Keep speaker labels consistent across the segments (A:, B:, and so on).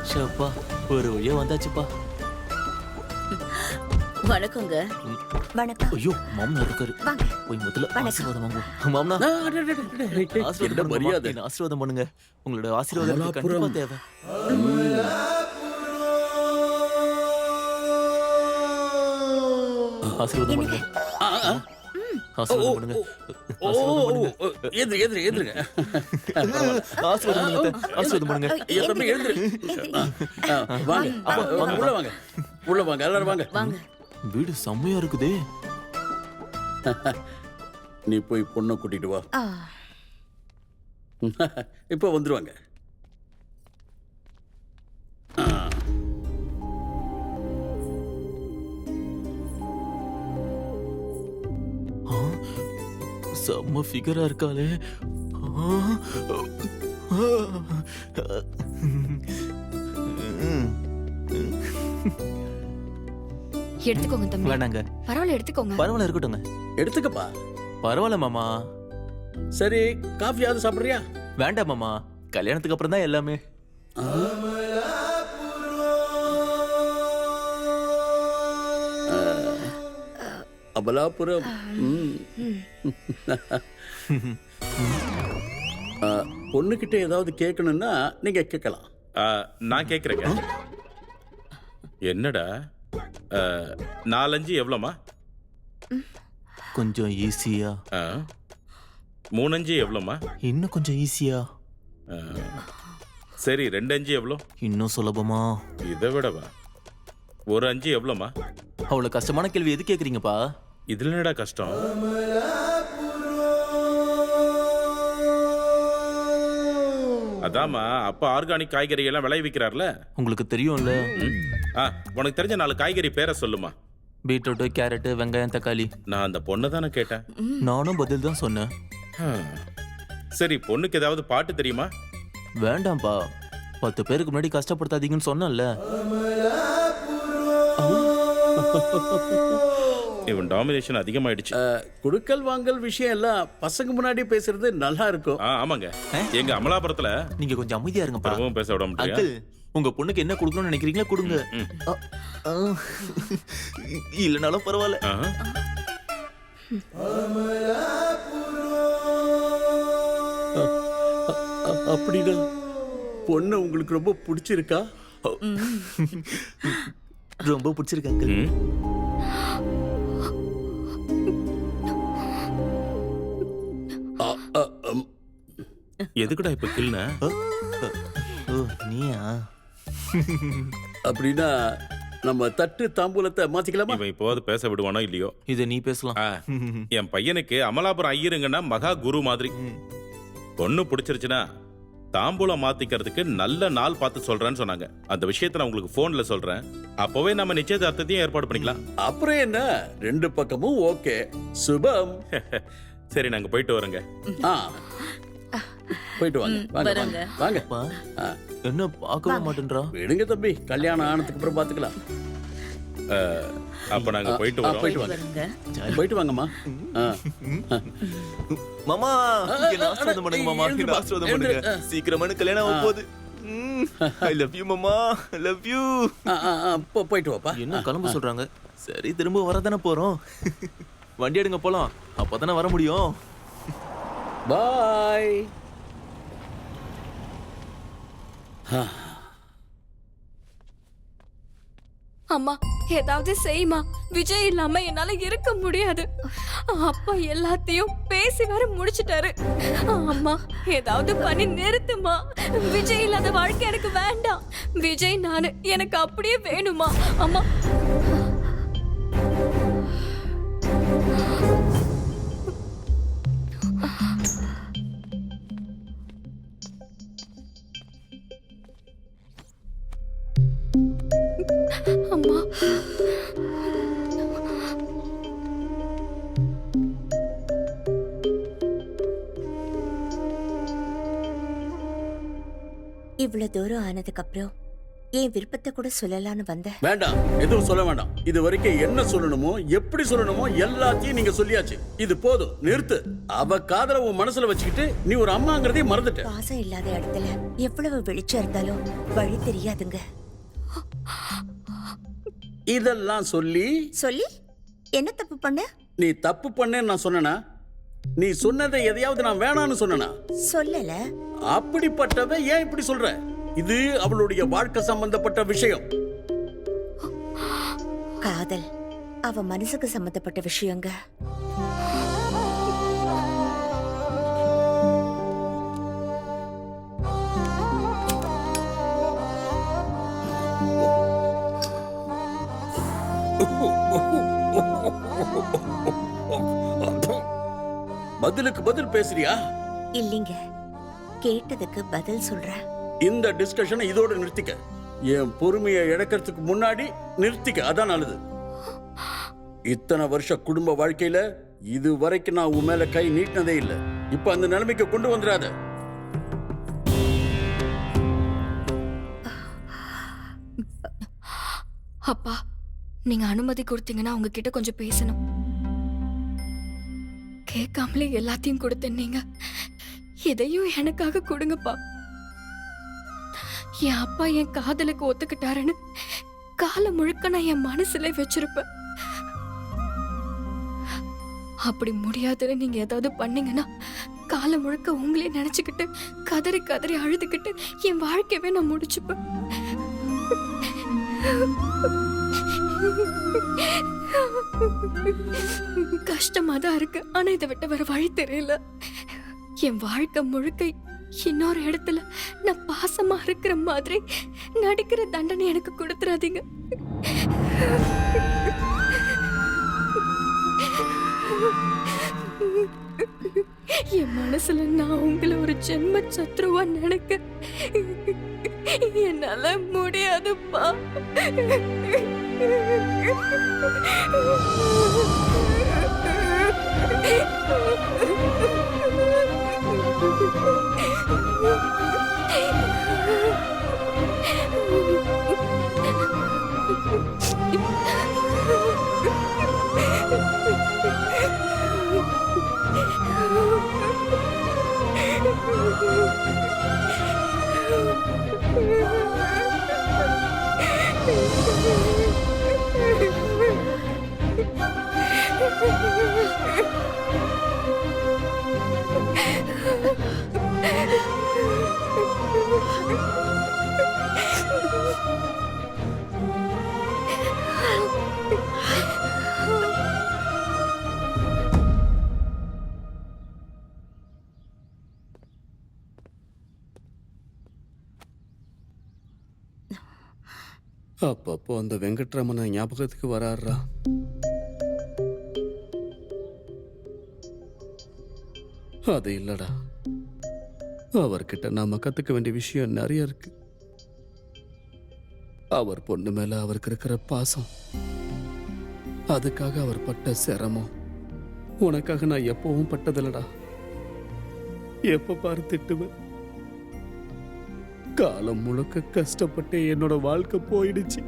A: ஷப்பா ஒரு வழியா வந்தாச்சுப்பா.
B: வணக்கங்க.
C: வணக்கம்.
A: ஐயோ மாமனார் இருக்காரு.
C: வாங்க.
A: போய் முதல்ல
C: வணக்கம்.
A: ஆசீர்வாதம் வாங்குவோம். மாமனா
D: என்ன மரியாதை?
A: ஆசீர்வாதம் பண்ணுங்க. உங்களோட ஆசீர்வாதம் எனக்கு கண்டிப்பா தேவை. ஆசீர்வாதம் பண்ணுங்க. ஆசீர்வாதம் பண்ணுங்க. ஆசீர்வாதம் பண்ணுங்க.
D: எதிருங்க.
A: ஆசீர்வாதம் பண்ணுங்க. ஆசீர்வாதம் பண்ணுங்க.
D: என் தம்பி எழுந்துரு. வாங்க உள்ள வாங்க, உள்ள வாங்க, எல்லாரும் வாங்க.
B: வாங்க.
A: வீடு செம்மையா இருக்குதே.
D: நீ போய் பொண்ணை கூட்டிட்டு வா.
C: ஆ,
D: இப்ப வந்துருவாங்க.
A: ஆ, செம்ம ஃபிகரா இருக்காளே. ஆ,
E: எடுத்துக்கோங்க தம்பி.
A: வேணாங்க.
E: பரவாயில்ல, எடுத்துக்கோங்க.
A: பரவாயில்ல இருக்கட்டுங்க.
D: எடுத்துக்கப்பா.
A: பரவாயில்ல மாமா.
D: சரி, காஃபியாவது சாப்பிடுறியா?
A: வேண்டாம் மாமா, கல்யாணத்துக்கு அப்புறம் தான் எல்லாமே.
D: அபலாபுரம். பொண்ணுகிட்ட ஏதாவது கேட்கணும்னா நீங்க கேட்கலாம்.
F: நான் கேட்குறேங்க. என்னடா 4-5 எவ்வளோமா?
A: கொஞ்சம் ஈஸியா.
F: 3-5 எவ்வளோமா?
A: இன்னும் கொஞ்சம் ஈஸியா.
F: சரி 2-5 எவ்வளோ?
A: இன்னும் சுலபமா.
F: இதை விடவா? 1-5 எவ்வளோமா?
A: அவ்வளவு கஷ்டமான கேள்வி எது கேக்குறீங்கப்பா?
F: இதுல என்னடா கஷ்டம்? அதாம்மா, அப்பா ஆர்கானிக் காய்கறி எல்லாம் விளைவிக்கிறார்ல.
A: உங்களுக்கு தெரியும்ல.
F: உனக்கு தெரிஞ்ச 4 காய்கறி பேரை சொல்லுமா.
A: பீட்ரூட், கேரட், வெங்காயம், தக்காளி.
F: நான் அந்த பொண்ணை தானே கேட்டேன்.
A: நானும் பதில் தான் சொன்னேன்.
F: சரி, பொண்ணுக்கு ஏதாவது பாட்டு தெரியுமா?
A: வேண்டாம்ப்பா, 10 பேருக்கு முன்னாடி கஷ்டப்படுத்தாதீங்கன்னு சொன்னேன்ல.
F: இவன் டாமினேஷன் அதிகமாயிடுச்சு.
D: குடுக்கல் வாங்கல் விஷயம் எல்லாம் பசங்க முன்னாடி பேசுறது நல்லா இருக்கும்.
F: ஆமாங்க. எங்க அமலாபுரத்துல
A: நீங்க கொஞ்சம் அமைதியா இருங்கப்பா.
F: பருவம் பேச விட முடியாது.
A: அங்கிள், உங்க பொண்ணுக்கு என்ன கொடுக்கணும்னு நினைக்கிறீங்களா கொடுங்க. இல்லனாலும் பரவாயில்ல.
D: அப்படின்னா பொண்ணு உங்களுக்கு ரொம்ப பிடிச்சிருக்கா?
A: ரொம்ப பிடிச்சிருக்கு அங்கிள்.
F: எதுக்குடா இப்ப கிள்ன?
A: ஓ நீயா?
D: அப்படின்னா நம்ம தட்டு தாம்பூலத்தை மாத்திக்கலாமா?
F: இவன் இப்போது பேச விடுவானோ இல்லையோ?
A: இதை நீ பேசலாம்.
F: என் பையனுக்கு அமலாபுரம் ஐயருங்கன்னா மகா குரு மாதிரி. பொண்ணு பிடிச்சிருச்சுன்னா தாம்பூலம் மாத்திக்கிறதுக்கு நல்ல நாள் பார்த்து சொல்றேன்னு சொன்னாங்க. அந்த விஷயத்தை நான் உங்களுக்கு போன்ல சொல்றேன். அப்பவே நம்ம நிச்சயதார்த்தத்தையும் ஏற்பாடு பண்ணிக்கலாம்.
D: அப்புறம் என்ன, 2 பக்கமும் ஓகே. சுபம்.
F: சரி, நாங்க போயிட்டு வரோங்க.
D: போயிட்டு வாங்க. வாங்க
B: வரேங்க.
D: வாங்க.
A: அப்பா, என்ன பார்க்கவே மாட்டேன்றா?
D: விடுங்க தம்பி, கல்யாணம் ஆனதுக்கு அப்புறம் பாத்துக்கலாம்.
F: அப்ப நாங்க போயிட்டு வரோம்.
D: போயிட்டு வாங்க.
B: வரேங்க.
D: போயிட்டு வாங்கம்மா.
A: மாமா, என்ன ஆசீர்வாதம் பண்ணுங்க மாமா. என்ன ஆசீர்வாதம் பண்ணுங்க. சீக்கிரமான கல்யாணம் ஆக போகுது. ஐ லவ் யூ மாமா, ஐ லவ் யூ.
D: போயிட்டு வாப்பா.
A: என்ன கிளம்ப சொல்றாங்க? சரி, திரும்ப வரதானே போறோம். வண்டி எடுங்க போலாம், அப்பதானே வர முடியும்.
D: பாய்.
E: அம்மா, ஏதாவது செய்யுமா. விஜய் இல்லாம என்னால இருக்க முடியாது. அப்பா எல்லாத்தையும் பேசி வர முடிச்சிட்டாரு. அம்மா, ஏதாவது பண்ணி நிறுத்துமா. விஜய் இல்லாத வாழ்க்கை எனக்கு வேண்டாம். விஜய் நானு எனக்கு அப்படியே வேணுமா. அம்மா. அம்மா.
C: இவ்வளவு தூரம் ஆனதுக்கு அப்புறம்
B: என் விருப்பத்தை கூட சொல்லலான்னு வந்தேன்.
D: வேண்டாம், எதுவும் சொல்ல வேண்டாம். இது வரைக்கும் என்ன சொல்லணுமோ எப்படி சொல்லணுமோ எல்லாத்தையும் நீங்க சொல்லியாச்சு. இது போதும், நிறுத்து. அவ காதல உன் மனசுல வச்சுக்கிட்டு நீ ஒரு அம்மாங்கிறதையும் மறந்துட்ட.
B: பாசம் இல்லாத இடத்துல எவ்வளவு வெளிச்சம் இருந்தாலும் வழி தெரியாதுங்க.
D: இதெல்லாம் சொல்லி
B: சொல்லி என்ன தப்பு பண்ண?
D: நீ தப்பு பண்ணேன்னு நான் சொன்னனா? நீ சொன்னதை எதையாவது நான் வேணான்னு சொன்னனா?
B: சொல்லல.
D: அப்படிப்பட்டவ ஏன் இப்படி சொல்ற? இது அவளுடைய வாழ்க்கை சம்பந்தப்பட்ட விஷயம்.
B: காதல் அவ மனசுக்கு சம்பந்தப்பட்ட விஷயங்க.
D: பதிலுக்கு பதில் பேசுறியா?
B: இல்லைங்க, கேட்டதுக்கு பதில் சொல்றேன்.
D: இந்த டிஸ்கஷனை இதோட நிறுத்திக்க. என் பொறுமையை இழக்கிறதுக்கு முன்னாடி நிறுத்திக்க, அதான் நல்லது. இத்தனை வருஷ குடும்ப வாழ்க்கையில இது வரைக்கும் நான் உன் மேல கை நீட்டினதே இல்லை. இப்ப அந்த நிலைமைக்கு கொண்டு வந்துடாத.
E: அப்பா, நீங்க அனுமதி கொடுத்தீங்கன்னா உங்ககிட்ட கொஞ்சம் பேசணும். கேட்காமலே எல்லாத்தையும் கொடுத்தேன். நீங்க எதையும் எனக்காக கொடுங்கப்பா. என் அப்பா என் காதலுக்கு ஒத்துக்கிட்டாருன்னு காலம் முழுக்க நான் என் மனசுல வச்சிருப்பேன். அப்படி முடியாதுன்னு நீங்க ஏதாவது பண்ணீங்கன்னா காலம் முழுக்க உங்களே நினைச்சுக்கிட்டு கதறி கதறி அழுதுகிட்டு என் வாழ்க்கையவே நான் முடிச்சுப்பேன். கஷ்டமா தான் இருக்கு, ஆனா இதை விட்டு வேற வழி தெரியல. என் வாழ்க்கை முழுக்க இன்னொரு இடத்துல நான் பாசமா இருக்கிற மாதிரி நடிக்கிற தண்டனை எனக்கு கொடுத்துறாதீங்க. என் மனசுல நான் உங்களை ஒரு ஜென்ம சத்ருவா நினைக்க என்னால முடியாதுப்பா.
D: அப்பப்போ அந்த வெங்கட்ராமனை ஞாபகத்துக்கு வராறா. அது இல்லடா, அவர்கிட்ட நாம கத்துக்க வேண்டிய விஷயம் நிறைய இருக்கு. அவர் பொண்ணு மேல அவருக்கு இருக்கிற பாசம், அதுக்காக அவர் பட்ட சிரமம் உனக்காக நான் எப்பவும் பட்டதில்லடா. எப்ப பாரு திட்டுவேன். காலம் முழுக்க கஷ்டப்பட்டு என்னோட வாழ்க்கை போயிடுச்சு.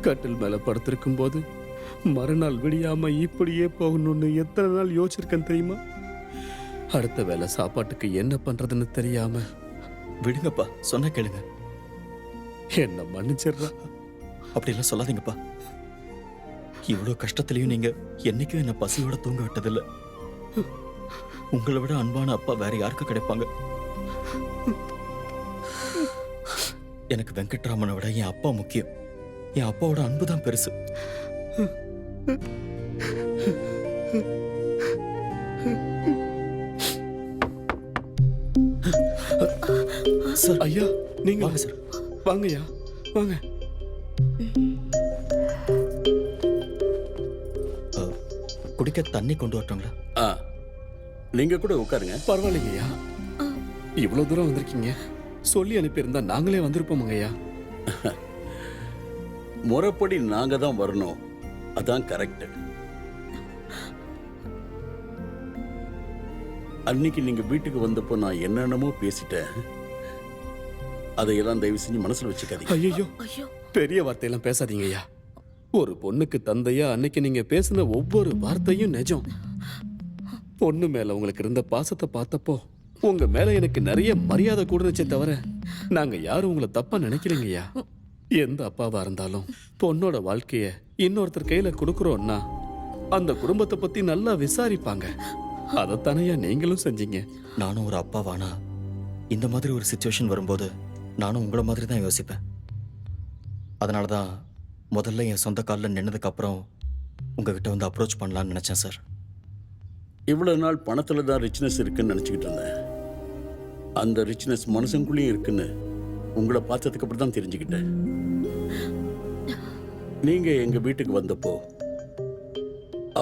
D: கட்டில் மேல படுத்திருக்கும் போது மறுநாள் விடியாம இப்படியே போகணும்னு எத்தனை நாள் யோசிச்சிருக்கேன் தெரியுமா? அடுத்த வேளை சாப்பாட்டுக்கு என்ன பண்றதுன்னு தெரியாம.
A: விடுங்கப்பா, சொன்ன கேளுங்க.
D: என்ன மன்னிச்சிடுறா.
A: அப்படிலாம் சொல்லாதீங்கப்பா. இவ்வளவு கஷ்டத்திலையும் நீங்க என்னைக்கும் என்ன பசியோட தூங்க விட்டதில்லை. உங்களை விட அன்பான அப்பா வேற யாருக்கு கிடைப்பாங்க? எனக்கு வெங்கட்ராமனை விட என் அப்பா முக்கியம். என் அப்பாவோட அன்புதான் பெருசு.
D: சார், ஐயா நீங்க
A: வாங்க சார்.
D: வாங்கய்யா வாங்க.
A: குடிக்க தண்ணி கொண்டு வரட்டுங்களா?
D: நீங்க கூட உட்காருங்க. பரவாயில்லைங்கய்யா, இவ்வளவு தூரம் வந்திருக்கீங்க. சொல்லி அனுப்பியிருந்தா நாங்களே வந்திருப்போமுங்கய்யா. முறைப்படி நாங்க தான் வரணும், அதான் கரெக்ட். அன்னைக்கு நீங்க வீட்டுக்கு வந்தப்போ நான் என்னென்னமோ பேசிட்டேன். அதையெல்லாம் தயவு செஞ்சு மனசுல வச்சுக்காதீங்க.
C: ஐயோ
B: ஐயோ
C: பெரிய வார்த்தையெல்லாம் பேசாதீங்க ஐயா. ஒரு பொண்ணுக்கு தந்தையா அன்னைக்கு நீங்க பேசின ஒவ்வொரு வார்த்தையும் நிஜம். பொண்ணு மேல உங்களுக்கு இருந்த பாசத்தை பார்த்தப்போ உங்க மேல எனக்கு நிறைய மரியாதை கூடுனுச்சே தவிர நாங்க யாரும் உங்களை தப்பா நினைக்கலைங்கய்யா. எந்த அப்பாவா இருந்தாலும் பொண்ணோட வாழ்க்கைய இன்னொருத்தர் கையில கொடுக்கறோம்னா அந்த குடும்பத்தை பத்தி நல்லா விசாரிப்பாங்க. அதைத்தானையா நீங்களும் செஞ்சீங்க.
A: நானும் ஒரு அப்பாவானா இந்த மாதிரி ஒரு சுச்சுவேஷன் வரும்போது நானும் உங்களை மாதிரி தான் யோசிப்பேன். அதனால தான் முதல்ல என் சொந்த காலில் நின்னதுக்கு அப்புறம் உங்ககிட்ட வந்து அப்ரோச் பண்ணலான்னு நினைச்சேன் சார்.
D: இவ்வளவு நாள் பணத்துல தான் ரிச்னஸ் இருக்குன்னு நினைச்சுக்கிட்டு இருந்தேன். அந்த ரிச்னஸ் மனுஷனுக்குள்ளேயும் இருக்குன்னு உங்களை பார்த்ததுக்கு அப்புறம் தான் தெரிஞ்சுக்கிட்டேன். நீங்க எங்க வீட்டுக்கு வந்தப்போ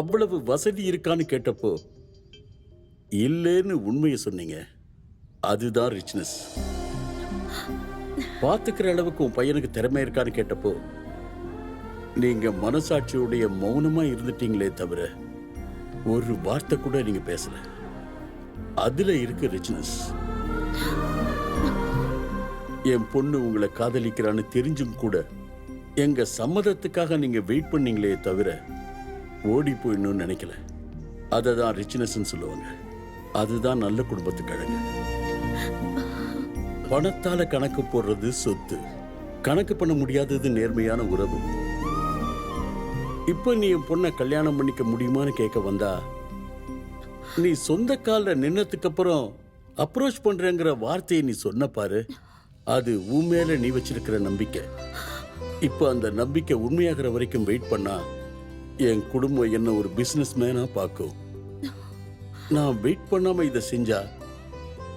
D: அவ்வளவு வசதி இருக்கான்னு கேட்டப்போ இல்லைன்னு உண்மையை சொன்னீங்க. அதுதான் ரிச்னஸ். பார்த்துக்கிற அளவுக்கு உன் பையனுக்கு திறமை இருக்கான்னு கேட்டப்போ நீங்க மனசாட்சியுடைய மௌனமா இருந்துட்டீங்களே தவிர ஒரு வார்த்தை கூட நீங்க பேசல. அதுல இருக்கு ரிச்னஸ். என் பொண்ணு உங்களை காதலிக்கிறான்னு தெரிஞ்சும் கூட எங்க சம்மதத்துக்காக நீங்க வெயிட் பண்ணீங்களே தவிர ஓடி போயிடணும்னு நினைக்கல. அதை தான் ரிச்னஸ் சொல்லுவாங்க. அதுதான் நல்ல குடும்பத்துக்கு அழகு. பணத்தால கணக்கு போடுறது சொத்து, கணக்கு பண்ண முடியாதது நேர்மையான உறவு. இப்ப நீ என் பொண்ணை கல்யாணம் பண்ணிக்க முடியுமான்னு கேட்க வந்தா நீ சொந்த காலில் நின்னதுக்கு அப்புறம் அப்ரோச் பண்றேங்கிற வார்த்தையை நீ சொன்ன பாரு. அது உன் மேல நீ வச்சிருக்கிற நம்பிக்கை. இப்ப அந்த நம்பிக்கை உண்மையாகிற வரைக்கும் வெயிட் பண்ணா என் குடும்பம் என்ன ஒரு பிசினஸ் மேனா பார்க்கும். நான் வெயிட் பண்ணாம இதை செஞ்சா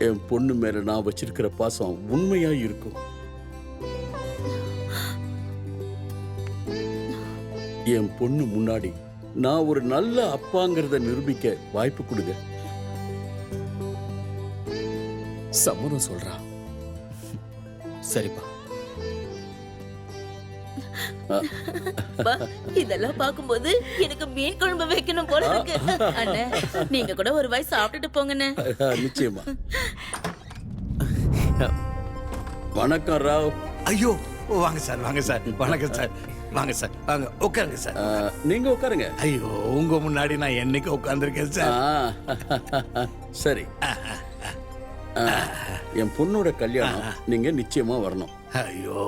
D: என் பொண்ணு மேல நான் வச்சிருக்கிற பாசம் உண்மையா இருக்கும். என் பொண்ணு முன்னாடி நான் ஒரு நல்ல அப்பாங்கிறத நிரூபிக்க வாய்ப்பு கொடுங்க.
C: சம்மதம் சொல்றா.
A: சரிப்பா.
B: அப்பா, இதெல்லாம் பார்க்கும்போது எனக்கு மீன் குழம்பு வைக்கணும் போல இருக்கு. அண்ணே, நீங்க கூட ஒரு வாய் சாப்பிட்டுட்டு போங்கண்ணே.
D: நிச்சயமா. வணக்கம் ராவ்.
G: ஐயோ வாங்க சார், வாங்க சார், வணக்கம் சார், வாங்க சார், வாங்க உட்காருங்க சார்.
D: நீங்க உட்காருங்க.
G: ஐயோ உங்க முன்னாடி நான் என்னைக்கு உட்கார்ந்துருக்கேன் சார்.
D: சரி. என் பொண்ணோட கல்யாணம் நீங்க நிச்சயமா வரணும்.
G: ஐயோ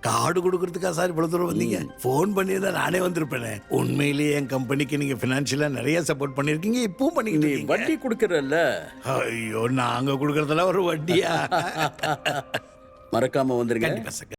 G: கார்டு கொடுக்கறதுக்கா சார் இவ்வளவு தூரம் வந்தீங்க? போன் பண்ணியிருந்தா நானே வந்திருப்பேனே. உண்மையிலேயே என் கம்பெனிக்கு நீங்க பினான்சியலா நிறைய சப்போர்ட் பண்ணிருக்கீங்க. இப்பவும் பண்ணிக்கிட்டு
D: நீ
G: இருக்கீங்க.
D: வட்டி கொடுக்கறல்ல?
G: ஐயோ நாங்க கொடுக்கறதெல்லாம் ஒரு வட்டியா?
D: மறக்காம வந்துருங்க.
G: கண்டிப்பா சார்.